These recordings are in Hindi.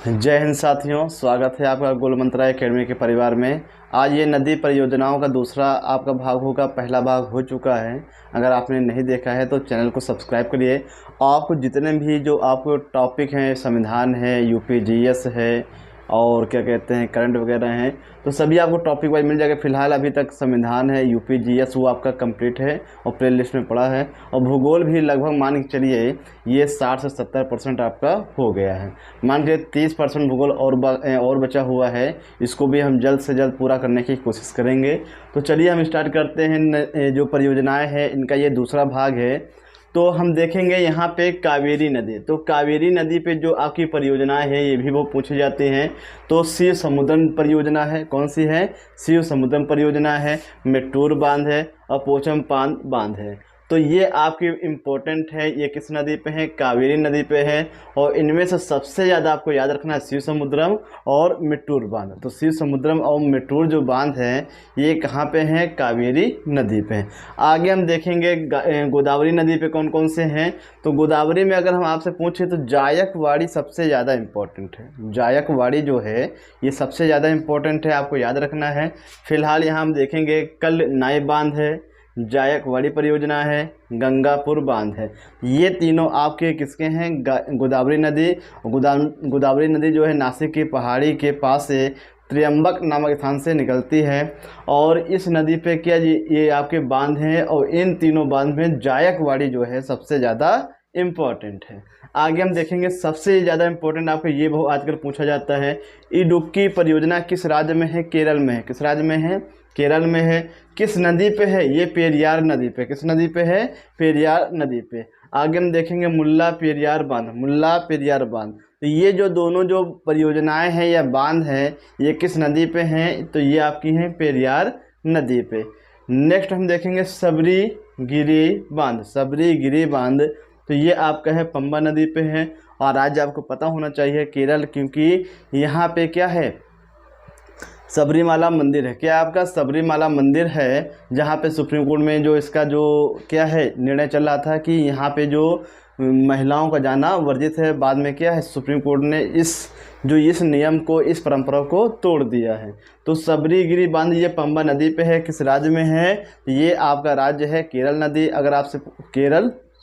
जय हिंद साथियों, स्वागत है आपका गोल मंत्रा एकेडमी के परिवार में। आज ये नदी परियोजनाओं का दूसरा आपका भाग होगा। पहला भाग हो चुका है। अगर आपने नहीं देखा है तो चैनल को सब्सक्राइब करिए। आपको जितने भी जो आपको टॉपिक हैं, संविधान है, यूपी जीएस है और क्या कहते हैं करंट वगैरह हैं, तो सभी आपको टॉपिक वाइज मिल जाएगा। फिलहाल अभी तक संविधान है, यूपी जीएस वो आपका कंप्लीट है और प्ले लिस्ट में पड़ा है। और भूगोल भी लगभग मान के चलिए ये 60 से 70% आपका हो गया है। मान के 30% भूगोल और बचा हुआ है। इसको भी हम जल्द से जल्द पूरा करने की कोशिश करेंगे। तो चलिए हम स्टार्ट करते हैं। जो परियोजनाएं हैं इनका ये दूसरा भाग है। तो हम देखेंगे यहाँ पे कावेरी नदी। तो कावेरी नदी पे जो आपकी परियोजनाएं है ये भी वो पूछे जाते हैं। तो शिव समुद्रम परियोजना है। कौन सी है? शिव समुद्रम परियोजना है। मेट्टूर बांध है और पोचमपान बांध है। तो ये आपकी इम्पोर्टेंट है। ये किस नदी पे है? कावेरी नदी पे है। और इनमें से सबसे ज़्यादा आपको याद रखना है शिव समुद्रम और मेट्टूर बांध। तो शिव समुद्रम और मेट्टूर जो बांध है ये कहाँ पे हैं? कावेरी नदी पे। आगे हम देखेंगे गोदावरी नदी पे कौन कौन से हैं। तो गोदावरी में अगर हम आपसे पूछें तो जायकवाड़ी सबसे ज़्यादा इम्पोर्टेंट है। जायकवाड़ी जो है ये सबसे ज़्यादा इम्पोर्टेंट है, आपको याद रखना है। फिलहाल यहाँ हम देखेंगे कल नाई बांध है, जायकवाड़ी परियोजना है, गंगापुर बांध है। ये तीनों आपके किसके हैं? गोदावरी नदी। गोदावरी नदी जो है नासिक की पहाड़ी के पास से त्र्यंबक नामक स्थान से निकलती है। और इस नदी पे क्या ये आपके बांध हैं। और इन तीनों बांध में जायकवाड़ी जो है सबसे ज़्यादा इम्पोर्टेंट है। आगे हम देखेंगे सबसे ज़्यादा इम्पोर्टेंट आपको ये बहुत आजकल पूछा जाता है, इडुक्की परियोजना किस राज्य में है? केरल में है। किस राज्य में है? केरल में है। किस नदी पे है? ये पेरियार नदी पे। किस नदी पे है? पेरियार नदी पे। आगे हम देखेंगे मुल्ला पेरियार बांध। मुल्ला पेरियार बांध। तो ये जो दोनों जो परियोजनाएं हैं या बांध हैं ये किस नदी पे हैं? तो ये आपकी हैं पेरियार नदी पे। नेक्स्ट हम देखेंगे सबरीगिरी बांध। सबरीगिरी बांध तो ये आपका है पंबा नदी पे है। और राज्य आपको पता होना चाहिए केरल, क्योंकि यहाँ पे क्या है? सबरीमाला मंदिर है। क्या आपका? सबरीमाला मंदिर है, जहाँ पे सुप्रीम कोर्ट में जो इसका जो क्या है निर्णय चल रहा था कि यहाँ पे जो महिलाओं का जाना वर्जित है। बाद में क्या है सुप्रीम कोर्ट ने इस नियम को, इस परंपरा को तोड़ दिया है। तो सबरीगिरी बांध ये पंबा नदी पे है। किस राज्य में है? ये आपका राज्य है केरल नदी। अगर आपसे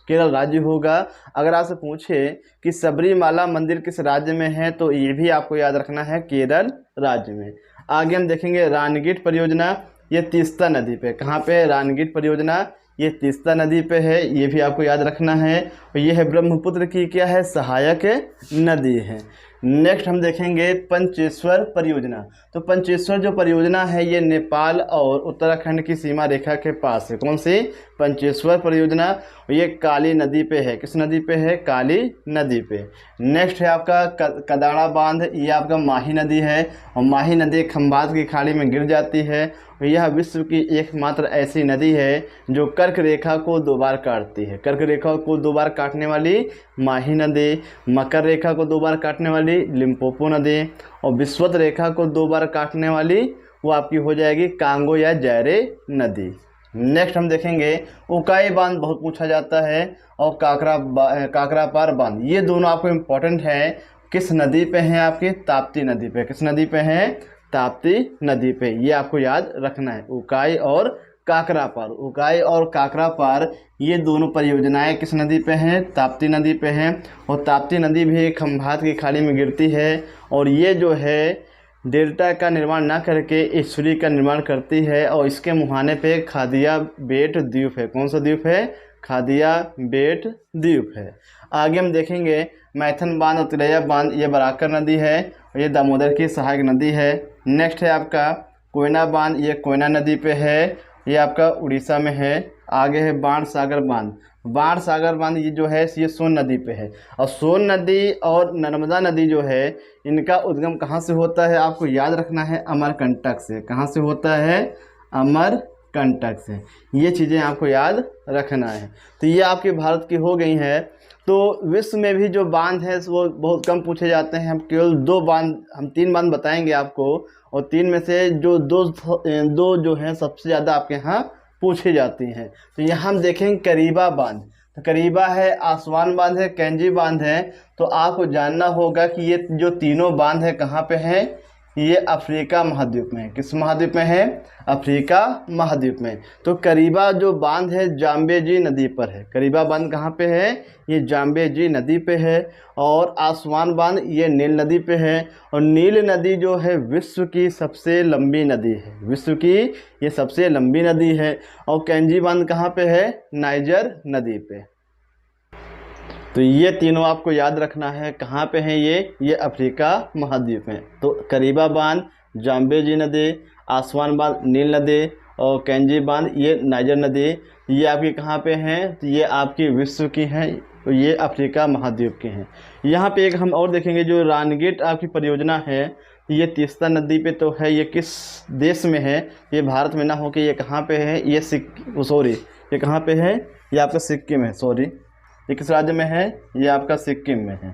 केरल राज्य होगा। अगर आपसे पूछे कि सबरीमाला मंदिर किस राज्य में है तो ये भी आपको याद रखना है केरल राज्य में। आगे हम देखेंगे रानीगीट परियोजना, ये तीस्ता नदी पे। कहाँ पे? रानीगीट परियोजना ये तीस्ता नदी पे है। ये भी आपको याद रखना है। और ये है ब्रह्मपुत्र की क्या है? सहायक नदी है। नेक्स्ट हम देखेंगे पंचेश्वर परियोजना। तो पंचेश्वर जो परियोजना है ये नेपाल और उत्तराखंड की सीमा रेखा के पास है। कौन सी? पंचेश्वर परियोजना। ये काली नदी पे है। किस नदी पे है? काली नदी पे। नेक्स्ट है आपका कदाड़ा बांध। ये आपका माही नदी है। और माही नदी खंभात की खाड़ी में गिर जाती है। यह विश्व की एकमात्र ऐसी नदी है जो कर्क रेखा को 2 बार काटती है। कर्क रेखा को 2 बार काटने वाली माही नदी, मकर रेखा को 2 बार काटने वाली लिम्पोपो नदी, और विषुवत रेखा को 2 बार काटने वाली वो आपकी हो जाएगी कांगो या जैरे नदी। नेक्स्ट हम देखेंगे उकाई बांध, बहुत पूछा जाता है, और काकरापार बांध। ये दोनों आपको इम्पोर्टेंट है। किस नदी पे हैं? आपकी ताप्ती नदी पे। किस नदी पे हैं? ताप्ती नदी पे। ये आपको याद रखना है, उकाई और काकरापार। उकाई और काकरापार ये दोनों परियोजनाएं किस नदी पे हैं? ताप्ती नदी पे हैं। और ताप्ती नदी भी खंभात की खाड़ी में गिरती है। और ये जो है डेल्टा का निर्माण ना करके एस्चुरी का निर्माण करती है। और इसके मुहाने पे खादिया बेट द्वीप है। कौन सा द्वीप है? खादिया बेट द्वीप है। आगे हम देखेंगे मैथन बांध और तिलैया बांध। ये बराकर नदी है और ये दामोदर की सहायक नदी है। नेक्स्ट है आपका कोयना बांध। ये कोयना नदी पे है। ये आपका उड़ीसा में है। आगे है बाण सागर बांध। बाण सागर बांध ये जो है ये सोन नदी पे है। और सोन नदी और नर्मदा नदी जो है इनका उद्गम कहाँ से होता है? आपको याद रखना है अमरकंटक से। कहाँ से होता है? अमरकंटक से। ये चीज़ें आपको याद रखना है। तो ये आपके भारत की हो गई है। तो विश्व में भी जो बांध है वो बहुत कम पूछे जाते हैं। हम केवल 3 बांध बताएंगे आपको। और 3 में से जो दो जो हैं सबसे ज़्यादा आपके यहाँ पूछी जाती हैं। तो यहाँ हम देखेंगे करीबा बांध। तो करीबा है, आसवान बांध है, कैंजी बांध है। तो आपको जानना होगा कि ये जो तीनों बांध है कहाँ पे हैं। ये अफ्रीका महाद्वीप में है। किस महाद्वीप में है? अफ्रीका महाद्वीप में। तो करीबा जो बांध है जाम्बेजी नदी पर है। करीबा बांध कहाँ पे है? ये जाम्बेजी नदी पे है। और आसवान बांध ये नील नदी पे है। और नील नदी जो है विश्व की सबसे लंबी नदी है। विश्व की ये सबसे लंबी नदी है। और कैंजी बांध कहाँ पे है? नाइजर नदी पे। तो ये तीनों आपको याद रखना है। कहाँ पे हैं ये अफ्रीका महाद्वीप में। तो करीबा बांध जाम्बेजी नदी, आसवान बांध नील नदी और कैंजी बांध ये नाइजर नदी। ये आपकी कहाँ पे हैं? तो ये आपकी विश्व की हैं। तो ये अफ्रीका महाद्वीप की हैं। यहाँ पे एक हम और देखेंगे जो रानीगेट आपकी परियोजना है। ये तीस्ता नदी पे तो है। ये किस देश में है? ये भारत में ना हो के ये कहाँ पे है? ये ये कहाँ पे है? ये आपका सिक्किम है। ये किस राज्य में है? ये आपका सिक्किम में है।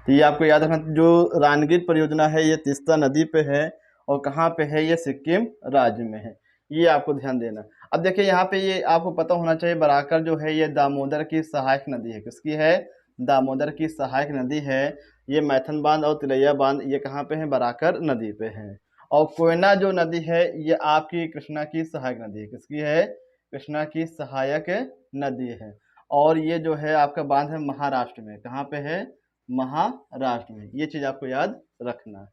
तो ये आपको याद रखना, जो रानीगेट परियोजना है ये तीस्ता नदी पे है। और कहाँ पे है? ये सिक्किम राज्य में है। ये आपको ध्यान देना। अब देखिए यहाँ पे ये आपको पता होना चाहिए, बराकर जो है ये दामोदर की सहायक नदी है। किसकी है? दामोदर की सहायक नदी है। ये मैथन बांध और तिलैया बांध ये कहाँ पे है? बराकर नदी पे है। और कोयना जो नदी है ये आपकी कृष्णा की सहायक नदी है। किसकी है? कृष्णा की सहायक नदी है। और ये जो है आपका बांध है महाराष्ट्र में। कहाँ पे है? महाराष्ट्र में। ये चीज़ आपको याद रखना है।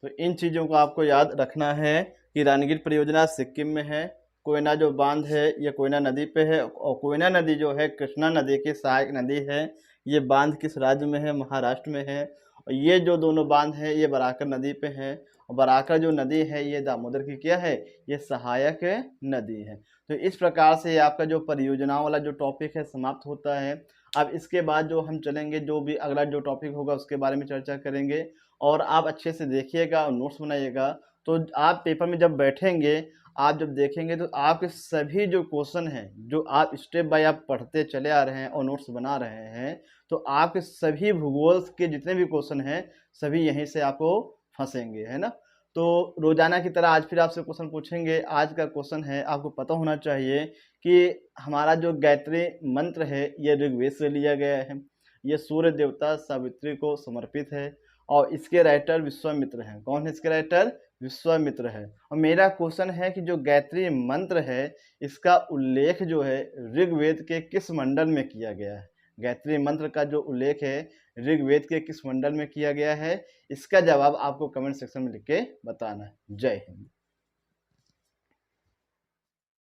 तो इन चीज़ों को आपको याद रखना है कि रानीगेट परियोजना सिक्किम में है। कोयना जो बांध है ये कोयना नदी पे है। और कोयना नदी जो है कृष्णा नदी की सहायक नदी है। ये बांध किस राज्य में है? महाराष्ट्र में है। और ये जो दोनों बांध है ये बराकर नदी पे है। और बराकर जो नदी है ये दामोदर की क्या है? ये सहायक नदी है। तो इस प्रकार से आपका जो परियोजनाओं वाला जो टॉपिक है समाप्त होता है। अब इसके बाद जो हम चलेंगे, जो भी अगला जो टॉपिक होगा उसके बारे में चर्चा करेंगे। और आप अच्छे से देखिएगा और नोट्स बनाइएगा। तो आप पेपर में जब बैठेंगे, आप जब देखेंगे तो आपके सभी जो क्वेश्चन हैं, जो आप स्टेप बाय आप पढ़ते चले आ रहे हैं और नोट्स बना रहे हैं, तो आपके सभी भूगोल के जितने भी क्वेश्चन हैं सभी यहीं से आपको फंसेंगे, है ना। तो रोजाना की तरह आज फिर आपसे क्वेश्चन पूछेंगे। आज का क्वेश्चन है, आपको पता होना चाहिए कि हमारा जो गायत्री मंत्र है ये ऋग्वेद से लिया गया है। ये सूर्य देवता सावित्री को समर्पित है। और इसके राइटर विश्वामित्र हैं। कौन है इसके राइटर? विश्वामित्र है। और मेरा क्वेश्चन है कि जो गायत्री मंत्र है इसका उल्लेख जो है ऋग्वेद के किस मंडल में किया गया है? गायत्री मंत्र का जो उल्लेख है ऋग्वेद के किस मंडल में किया गया है? इसका जवाब आपको कमेंट सेक्शन में लिख के बताना है। जय हिंद।